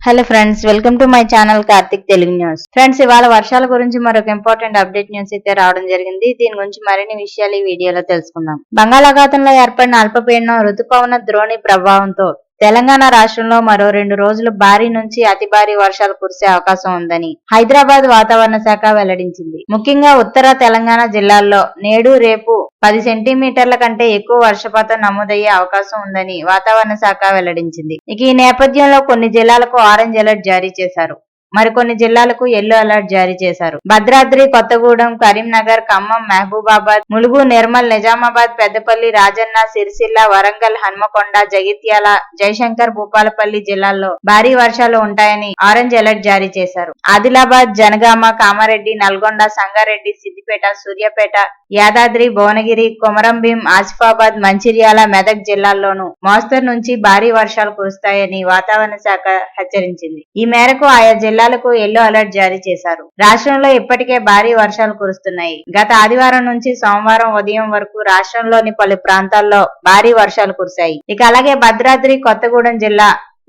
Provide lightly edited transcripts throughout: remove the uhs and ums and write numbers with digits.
Hello friends, welcome to my channel Karthik Telugu news. Friends, ఇవాళ వర్షాల గురించి మరొక ఇంపార్టెంట్ అప్డేట్ న్యూస్ అయితే రావడం జరిగింది. దీని గురించి మరిన్ని విషయాలు ఈ వీడియోలో తెలుసుకుందాం. బంగాళాఖాతంలో ఏర్పడిన అల్పపీడనం రుతుపవన ద్రోణి ప్రభావంతో తెలంగాణ రాష్ట్రంలో మరో 2 రోజులు భారీ నుంచి అతి భారీ వర్షాలు కురిసే అవకాశం ఉందని హైదరాబాద్ వాతావరణ శాఖ వెల్లడించింది. ముఖ్యంగా ఉత్తర తెలంగాణ జిల్లాల్లో నేడు రేపు 10 సెంటీమీటర్ల కంటే ఎక్కువ వర్షపాతం నమోదయ్యే అవకాశం ఉందని వాతావరణ శాఖ వెల్లడించింది. ఇక ఈ నేపథ్యంలో కొన్ని జిల్లాలకు ఆరెంజ్ అలర్ట్ జారీ చేశారు. మరికొన్ని జిల్లాలకు ఎల్లో అలర్ట్ జారీ చేశారు. భద్రాద్రి, కొత్తగూడెం, కరీంనగర్, ఖమ్మం, మహబూబాబాద్, ములుగు, నిర్మల్, నిజామాబాద్, పెద్దపల్లి, రాజన్న, సిరిసిల్ల, వరంగల్, హన్మకొండ, జగిత్యాల, జయశంకర్, భూపాలపల్లి జిల్లాల్లో భారీ వర్షాలు ఉంటాయని ఆరెంజ్ అలర్ట్ జారీ చేశారు. ఆదిలాబాద్, జనగామ, కామారెడ్డి, నల్గొండ, సంగారెడ్డి, సిద్దిపేట, సూర్యాపేట, యాదాద్రి, భువనగిరి, కొమరంభీం, ఆసిఫాబాద్, మంచిర్యాల, మెదక్ జిల్లాల్లోనూ మోస్తరు నుంచి భారీ వర్షాలు కురుస్తాయని వాతావరణ శాఖ హెచ్చరించింది. ఈ మేరకు ఆయా జిల్లాలకు ఎల్లో అలర్ట్ జారీ చేశారు. రాష్ట్రంలో ఇప్పటికే భారీ వర్షాలు కురుస్తున్నాయి. గత ఆదివారం నుంచి సోమవారం ఉదయం వరకు రాష్ట్రంలోని పలు ప్రాంతాల్లో భారీ వర్షాలు కురిశాయి. ఇక అలాగే భద్రాద్రి కొత్తగూడెం జిల్లా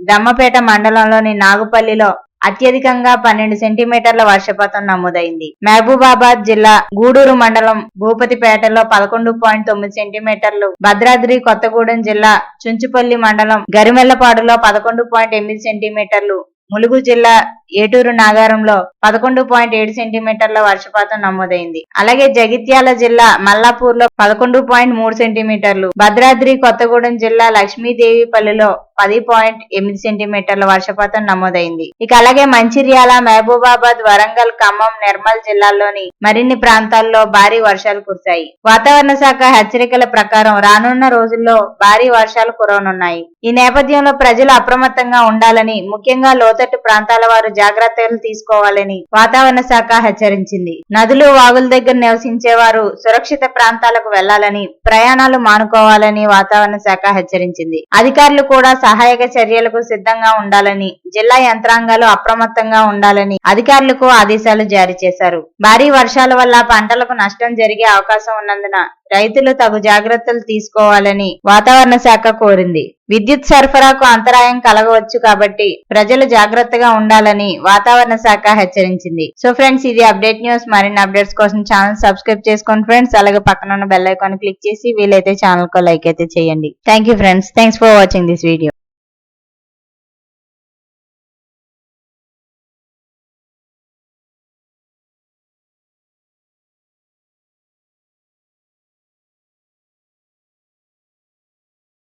దమ్మపేట మండలంలోని నాగుపల్లిలో అత్యధికంగా 12 సెంటీమీటర్ల వర్షపాతం నమోదైంది. మహబూబాబాద్ జిల్లా గూడూరు మండలం భూపతిపేటలో 11.9 సెంటీమీటర్లు, భద్రాద్రి కొత్తగూడెం జిల్లా చుంచుపల్లి మండలం గరిమెల్లపాడులో 11.8 సెంటీమీటర్లు, ములుగు జిల్లా ఏటూరు నాగారంలో 11.7 సెంటీమీటర్ల వర్షపాతం నమోదైంది. అలాగే జగిత్యాల జిల్లా మల్లాపూర్ లో 11.3 సెంటీమీటర్లు, భద్రాద్రి కొత్తగూడెం జిల్లా లక్ష్మీదేవిపల్లిలో 10.8 సెంటీమీటర్ల వర్షపాతం నమోదైంది. ఇక అలాగే మంచిర్యాల, మహబూబాబాద్, వరంగల్, ఖమ్మం, నిర్మల్ జిల్లాల్లోని మరిన్ని ప్రాంతాల్లో భారీ వర్షాలు కురిశాయి. వాతావరణ శాఖ హెచ్చరికల ప్రకారం రానున్న రోజుల్లో భారీ వర్షాలు కురవనున్నాయి. ఈ నేపథ్యంలో ప్రజలు అప్రమత్తంగా ఉండాలని, ముఖ్యంగా లోతట్టు ప్రాంతాల వారు జాగ్రత్తలు తీసుకోవాలని వాతావరణ శాఖ హెచ్చరించింది. నదులు, వాగుల దగ్గర నివసించే వారు సురక్షిత ప్రాంతాలకు వెళ్లాలని, ప్రయాణాలు మానుకోవాలని వాతావరణ శాఖ హెచ్చరించింది. అధికారులు కూడా సహాయక చర్యలకు సిద్ధంగా ఉండాలని, జిల్లా యంత్రాంగాలు అప్రమత్తంగా ఉండాలని అధికారులకు ఆదేశాలు జారీ చేశారు. భారీ వర్షాల వల్ల పంటలకు నష్టం జరిగే అవకాశం ఉన్నందున రైతులు తగు జాగ్రత్తలు తీసుకోవాలని వాతావరణ శాఖ కోరింది. విద్యుత్ సరఫరాకు అంతరాయం కలగవచ్చు కాబట్టి ప్రజలు జాగ్రత్తగా ఉండాలని వాతావరణ శాఖ హెచ్చరించింది. సో ఫ్రెండ్స్, ఇది అప్డేట్ న్యూస్. మరిన్ని అప్డేట్స్ కోసం ఛానల్ సబ్స్క్రైబ్ చేసుకోండి ఫ్రెండ్స్. అలాగే పక్కన ఉన్న బెల్ ఐకాన్ క్లిక్ చేసి వీలైతే ఛానల్ కు లైక్ అయితే చేయండి. Thank you friends. Thanks for watching this video.